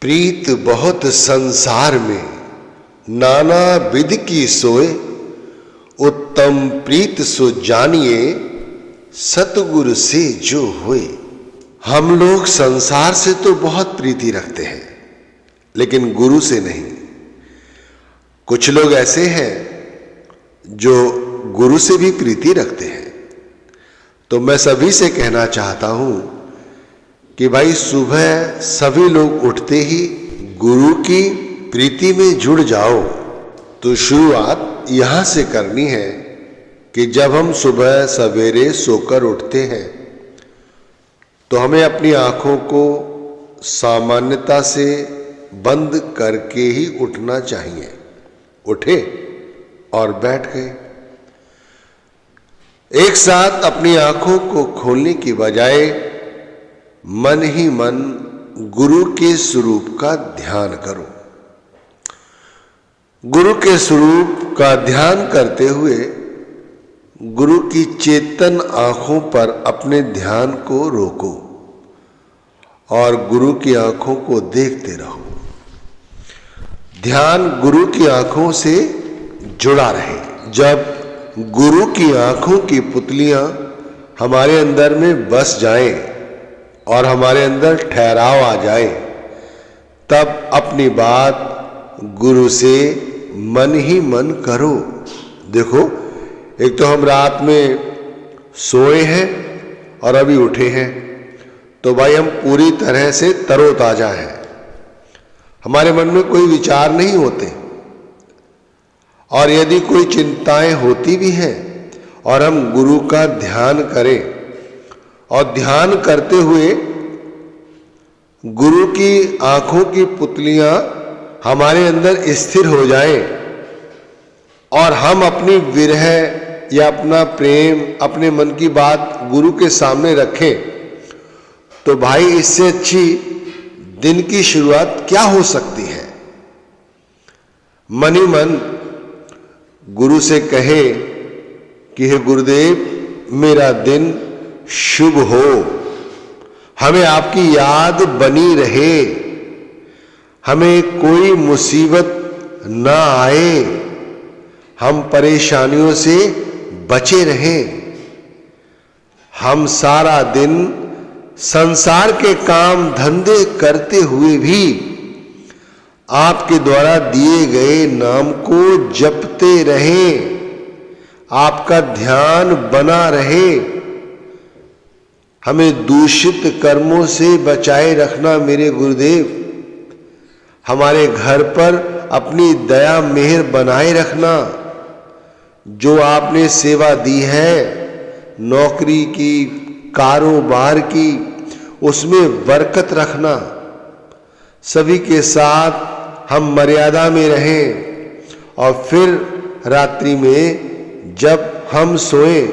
प्रीत बहुत संसार में नाना विधि की सोए, उत्तम प्रीत सो जानिए सतगुरु से जो हुए। हम लोग संसार से तो बहुत प्रीति रखते हैं, लेकिन गुरु से नहीं। कुछ लोग ऐसे हैं जो गुरु से भी प्रीति रखते हैं। तो मैं सभी से कहना चाहता हूं कि भाई सुबह सभी लोग उठते ही गुरु की प्रीति में जुड़ जाओ। तो शुरुआत यहां से करनी है कि जब हम सुबह सवेरे सोकर उठते हैं तो हमें अपनी आंखों को सामान्यता से बंद करके ही उठना चाहिए। उठे और बैठ गए। एक साथ अपनी आंखों को खोलने की बजाय मन ही मन गुरु के स्वरूप का ध्यान करो। गुरु के स्वरूप का ध्यान करते हुए गुरु की चेतन आंखों पर अपने ध्यान को रोको और गुरु की आंखों को देखते रहो। ध्यान गुरु की आंखों से जुड़ा रहे। जब गुरु की आंखों की पुतलियां हमारे अंदर में बस जाएं और हमारे अंदर ठहराव आ जाए, तब अपनी बात गुरु से मन ही मन करो। देखो, एक तो हम रात में सोए हैं और अभी उठे हैं, तो भाई हम पूरी तरह से तरोताजा हैं। हमारे मन में कोई विचार नहीं होते, और यदि कोई चिंताएं होती भी हैं और हम गुरु का ध्यान करें और ध्यान करते हुए गुरु की आंखों की पुतलियां हमारे अंदर स्थिर हो जाएं और हम अपनी विरह या अपना प्रेम, अपने मन की बात गुरु के सामने रखें, तो भाई इससे अच्छी दिन की शुरुआत क्या हो सकती है। मन ही मन गुरु से कहे कि हे गुरुदेव, मेरा दिन शुभ हो, हमें आपकी याद बनी रहे, हमें कोई मुसीबत ना आए, हम परेशानियों से बचे रहें। हम सारा दिन संसार के काम धंधे करते हुए भी आपके द्वारा दिए गए नाम को जपते रहें, आपका ध्यान बना रहे। हमें दूषित कर्मों से बचाए रखना मेरे गुरुदेव। हमारे घर पर अपनी दया मेहर बनाए रखना। जो आपने सेवा दी है, नौकरी की, कारोबार की, उसमें बरकत रखना। सभी के साथ हम मर्यादा में रहें और फिर रात्रि में जब हम सोएं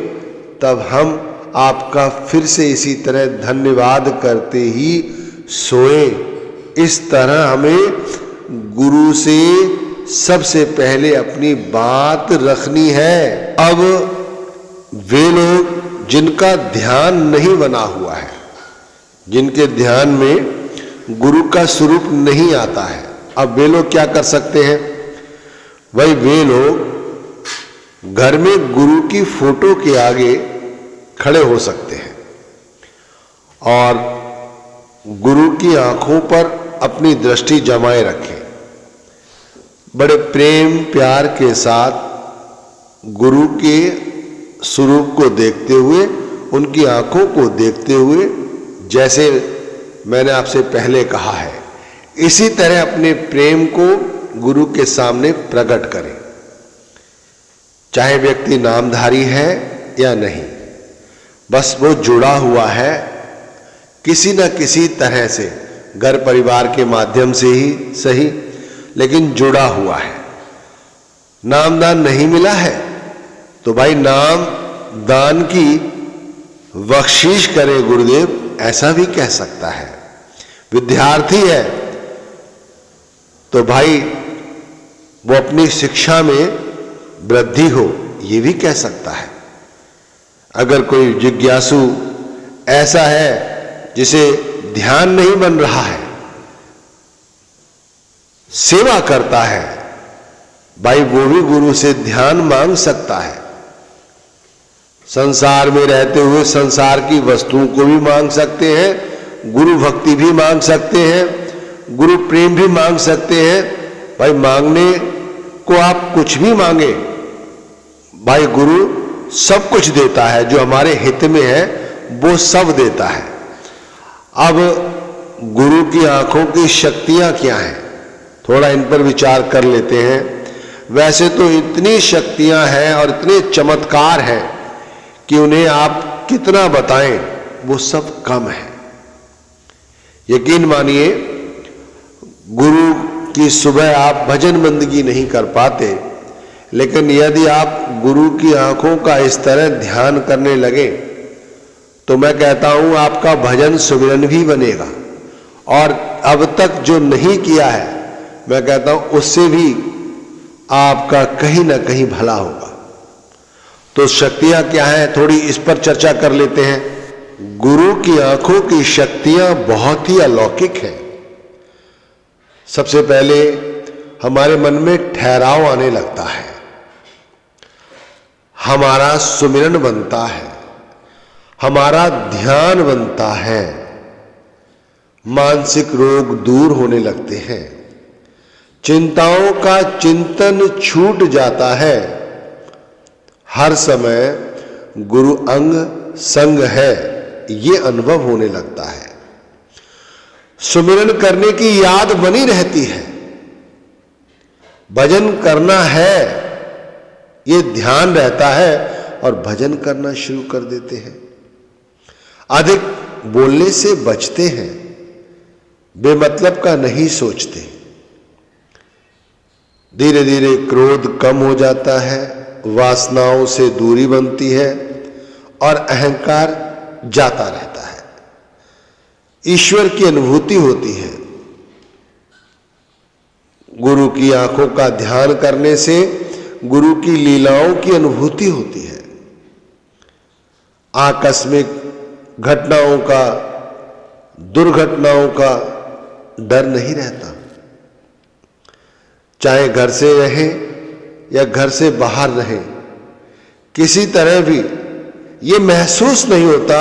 तब हम आपका फिर से इसी तरह धन्यवाद करते ही सोएं। इस तरह हमें गुरु से सबसे पहले अपनी बात रखनी है। अब वे लोग जिनका ध्यान नहीं बना हुआ है, जिनके ध्यान में गुरु का स्वरूप नहीं आता है, अब वे लोग क्या कर सकते हैं? भाई वे लोग घर में गुरु की फोटो के आगे खड़े हो सकते हैं और गुरु की आंखों पर अपनी दृष्टि जमाए रखें। बड़े प्रेम प्यार के साथ गुरु के स्वरूप को देखते हुए, उनकी आंखों को देखते हुए, जैसे मैंने आपसे पहले कहा है, इसी तरह अपने प्रेम को गुरु के सामने प्रकट करें। चाहे व्यक्ति नामधारी है या नहीं, बस वो जुड़ा हुआ है किसी न किसी तरह से, घर परिवार के माध्यम से ही सही, लेकिन जुड़ा हुआ है। नामदान नहीं मिला है तो भाई नाम दान की बख्शीश करे गुरुदेव, ऐसा भी कह सकता है। विद्यार्थी है तो भाई वो अपनी शिक्षा में वृद्धि हो, ये भी कह सकता है। अगर कोई जिज्ञासु ऐसा है जिसे ध्यान नहीं बन रहा है सेवा करता है, भाई वो भी गुरु से ध्यान मांग सकता है। संसार में रहते हुए संसार की वस्तुओं को भी मांग सकते हैं, गुरु भक्ति भी मांग सकते हैं, गुरु प्रेम भी मांग सकते हैं। भाई मांगने को आप कुछ भी मांगे, भाई गुरु सब कुछ देता है, जो हमारे हित में है वो सब देता है। अब गुरु की आंखों की शक्तियां क्या हैं, थोड़ा इन पर विचार कर लेते हैं। वैसे तो इतनी शक्तियां हैं और इतने चमत्कार हैं कि उन्हें आप कितना बताएं वो सब कम है। यकीन मानिए, गुरु की सुबह आप भजन बंदगी नहीं कर पाते, लेकिन यदि आप गुरु की आंखों का इस तरह ध्यान करने लगे तो मैं कहता हूं आपका भजन सुमिरन भी बनेगा, और अब तक जो नहीं किया है मैं कहता हूं उससे भी आपका कहीं ना कहीं भला होगा। तो शक्तियां क्या हैं, थोड़ी इस पर चर्चा कर लेते हैं। गुरु की आंखों की शक्तियां बहुत ही अलौकिक हैं। सबसे पहले हमारे मन में ठहराव आने लगता है, हमारा सुमिरन बनता है, हमारा ध्यान बनता है, मानसिक रोग दूर होने लगते हैं, चिंताओं का चिंतन छूट जाता है। हर समय गुरु अंग संग है, ये अनुभव होने लगता है। सुमिरन करने की याद बनी रहती है, भजन करना है ये ध्यान रहता है, और भजन करना शुरू कर देते हैं। अधिक बोलने से बचते हैं, बेमतलब का नहीं सोचते। धीरे धीरे क्रोध कम हो जाता है, वासनाओं से दूरी बनती है और अहंकार जाता रहता है। ईश्वर की अनुभूति होती है। गुरु की आंखों का ध्यान करने से गुरु की लीलाओं की अनुभूति होती है। आकस्मिक घटनाओं का, दुर्घटनाओं का डर नहीं रहता। चाहे घर से रहें या घर से बाहर रहें, किसी तरह भी ये महसूस नहीं होता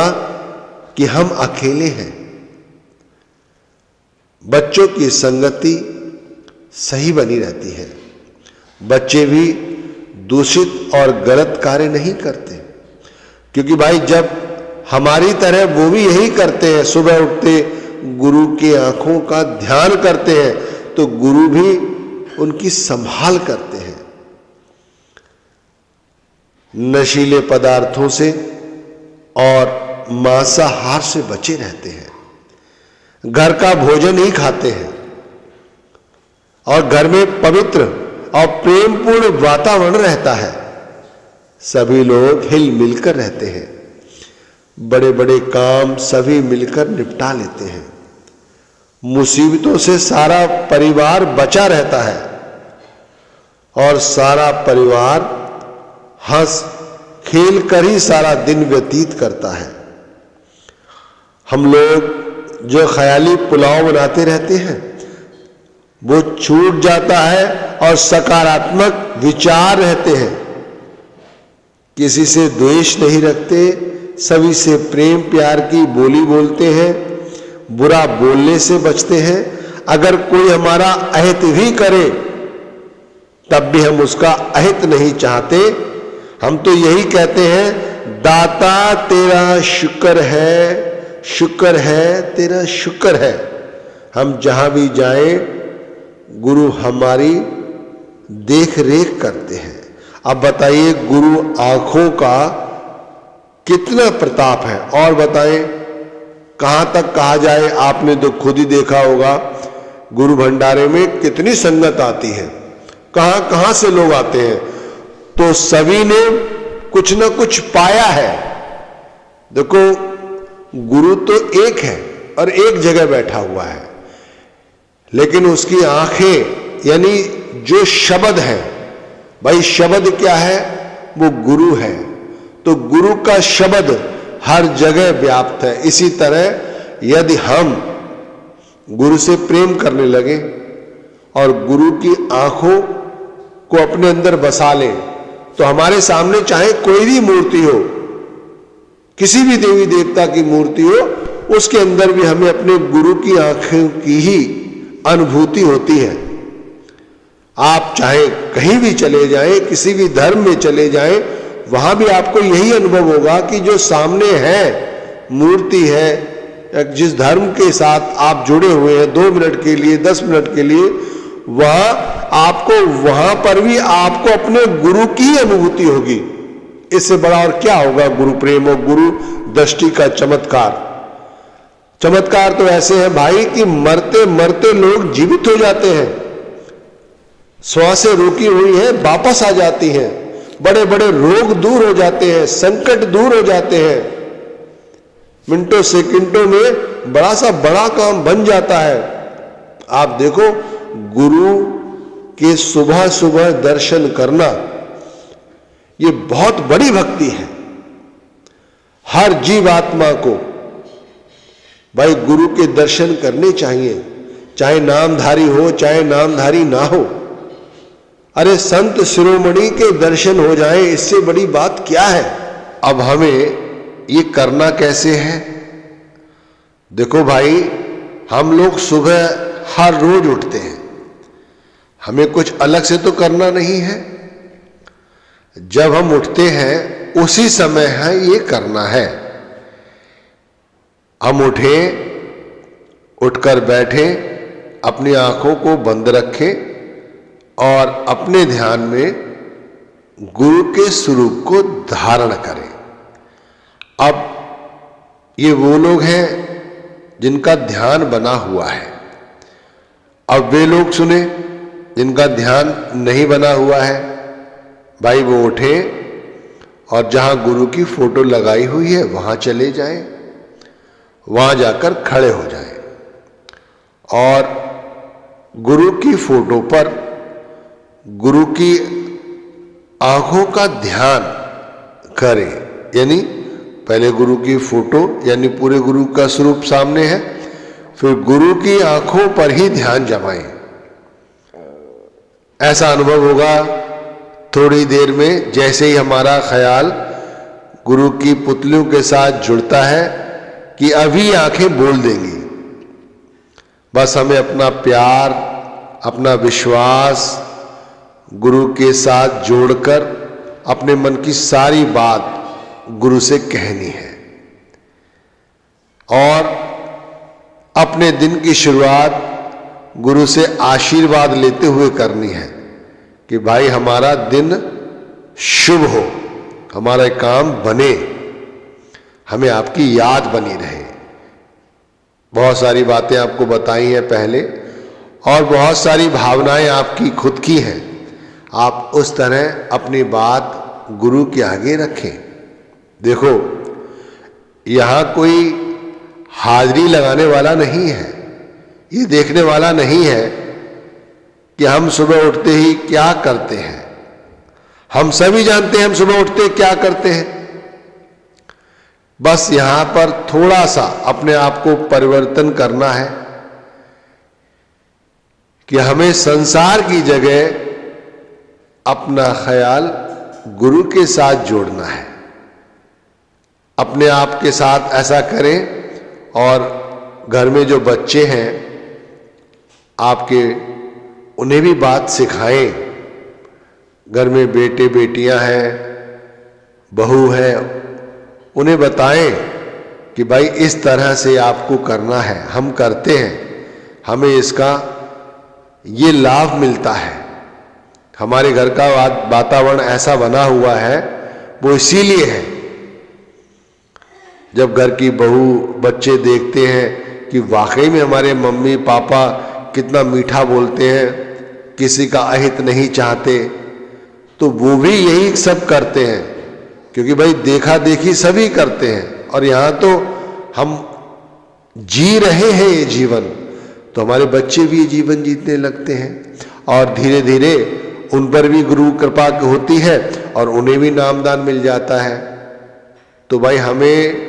कि हम अकेले हैं। बच्चों की संगति सही बनी रहती है, बच्चे भी दूषित और गलत कार्य नहीं करते, क्योंकि भाई जब हमारी तरह वो भी यही करते हैं, सुबह उठते गुरु की आंखों का ध्यान करते हैं, तो गुरु भी उनकी संभाल करते हैं। नशीले पदार्थों से और मांसाहार से बचे रहते हैं, घर का भोजन ही खाते हैं, और घर में पवित्र और प्रेमपूर्ण वातावरण रहता है। सभी लोग हिल मिलकर रहते हैं, बड़े बड़े काम सभी मिलकर निपटा लेते हैं। मुसीबतों से सारा परिवार बचा रहता है, और सारा परिवार हंस खेल कर ही सारा दिन व्यतीत करता है। हम लोग जो ख्याली पुलाव बनाते रहते हैं वो छूट जाता है, और सकारात्मक विचार रहते हैं। किसी से द्वेष नहीं रखते, सभी से प्रेम प्यार की बोली बोलते हैं, बुरा बोलने से बचते हैं। अगर कोई हमारा अहित भी करे तब भी हम उसका अहित नहीं चाहते। हम तो यही कहते हैं, दाता तेरा शुक्र है, शुक्र है तेरा शुक्र है। हम जहां भी जाएं गुरु हमारी देख रेख करते हैं। अब बताइए गुरु आंखों का कितना प्रताप है। और बताएं कहां तक कहा जाए, आपने तो खुद ही देखा होगा गुरु भंडारे में कितनी संगत आती है, कहां कहां से लोग आते हैं, तो सभी ने कुछ ना कुछ पाया है। देखो गुरु तो एक है और एक जगह बैठा हुआ है, लेकिन उसकी आंखें यानी जो शब्द है, भाई शब्द क्या है, वो गुरु है। तो गुरु का शब्द हर जगह व्याप्त है। इसी तरह यदि हम गुरु से प्रेम करने लगे और गुरु की आंखों को अपने अंदर बसा लें, तो हमारे सामने चाहे कोई भी मूर्ति हो, किसी भी देवी देवता की मूर्ति हो, उसके अंदर भी हमें अपने गुरु की आंखों की ही अनुभूति होती है। आप चाहे कहीं भी चले जाएं, किसी भी धर्म में चले जाएं, वहां भी आपको यही अनुभव होगा कि जो सामने है, मूर्ति है, जिस धर्म के साथ आप जुड़े हुए हैं 2 मिनट के लिए, 10 मिनट के लिए, वहां पर भी आपको अपने गुरु की अनुभूति होगी। इससे बड़ा और क्या होगा गुरु प्रेम और गुरु दृष्टि का चमत्कार। चमत्कार तो ऐसे है भाई कि मरते मरते लोग जीवित हो जाते हैं, श्वासें रुकी हुई है वापस आ जाती हैं, बड़े बड़े रोग दूर हो जाते हैं, संकट दूर हो जाते हैं, मिनटों सेकंडों में बड़ा काम बन जाता है। आप देखो, गुरु के सुबह सुबह दर्शन करना ये बहुत बड़ी भक्ति है। हर जीवात्मा को भाई गुरु के दर्शन करने चाहिए, चाहे नामधारी हो चाहे नामधारी ना हो। अरे संत शिरोमणि के दर्शन हो जाए, इससे बड़ी बात क्या है। अब हमें ये करना कैसे है? देखो भाई, हम लोग सुबह हर रोज उठते हैं, हमें कुछ अलग से तो करना नहीं है। जब हम उठते हैं उसी समय है ये करना है। हम उठें, उठकर बैठें, अपनी आंखों को बंद रखें और अपने ध्यान में गुरु के स्वरूप को धारण करें। अब ये वो लोग हैं जिनका ध्यान बना हुआ है। अब वे लोग सुने जिनका ध्यान नहीं बना हुआ है। भाई वो उठे और जहां गुरु की फोटो लगाई हुई है वहां चले जाएं, वहां जाकर खड़े हो जाएं और गुरु की फोटो पर गुरु की आंखों का ध्यान करें। यानी पहले गुरु की फोटो यानी पूरे गुरु का स्वरूप सामने है, फिर गुरु की आंखों पर ही ध्यान जमाएं। ऐसा अनुभव होगा थोड़ी देर में, जैसे ही हमारा ख्याल गुरु की पुतलियों के साथ जुड़ता है कि अभी आंखें बोल देंगी। बस हमें अपना प्यार, अपना विश्वास गुरु के साथ जोड़कर अपने मन की सारी बात गुरु से कहनी है और अपने दिन की शुरुआत गुरु से आशीर्वाद लेते हुए करनी है कि भाई हमारा दिन शुभ हो, हमारा काम बने, हमें आपकी याद बनी रहे। बहुत सारी बातें आपको बताई हैं पहले और बहुत सारी भावनाएं आपकी खुद की हैं। आप उस तरह अपनी बात गुरु के आगे रखें। देखो, यहां कोई हाजिरी लगाने वाला नहीं है, ये देखने वाला नहीं है कि हम सुबह उठते ही क्या करते हैं। हम सभी जानते हैं हम सुबह उठते क्या करते हैं। बस यहां पर थोड़ा सा अपने आप को परिवर्तन करना है कि हमें संसार की जगह अपना ख्याल गुरु के साथ जोड़ना है। अपने आप के साथ ऐसा करें और घर में जो बच्चे हैं आपके, उन्हें भी बात सिखाएं। घर में बेटे बेटियां हैं, बहू है, उन्हें बताएं कि भाई इस तरह से आपको करना है। हम करते हैं, हमें इसका ये लाभ मिलता है। हमारे घर का वातावरण ऐसा बना हुआ है, वो इसीलिए है। जब घर की बहू बच्चे देखते हैं कि वाकई में हमारे मम्मी पापा कितना मीठा बोलते हैं, किसी का अहित नहीं चाहते, तो वो भी यही सब करते हैं, क्योंकि भाई देखा देखी सभी करते हैं। और यहाँ तो हम जी रहे हैं ये जीवन, तो हमारे बच्चे भी ये जीवन जीतने लगते हैं और धीरे धीरे उन पर भी गुरु कृपा होती है और उन्हें भी नामदान मिल जाता है। तो भाई हमें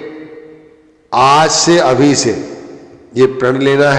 आज से, अभी से ये प्रण लेना है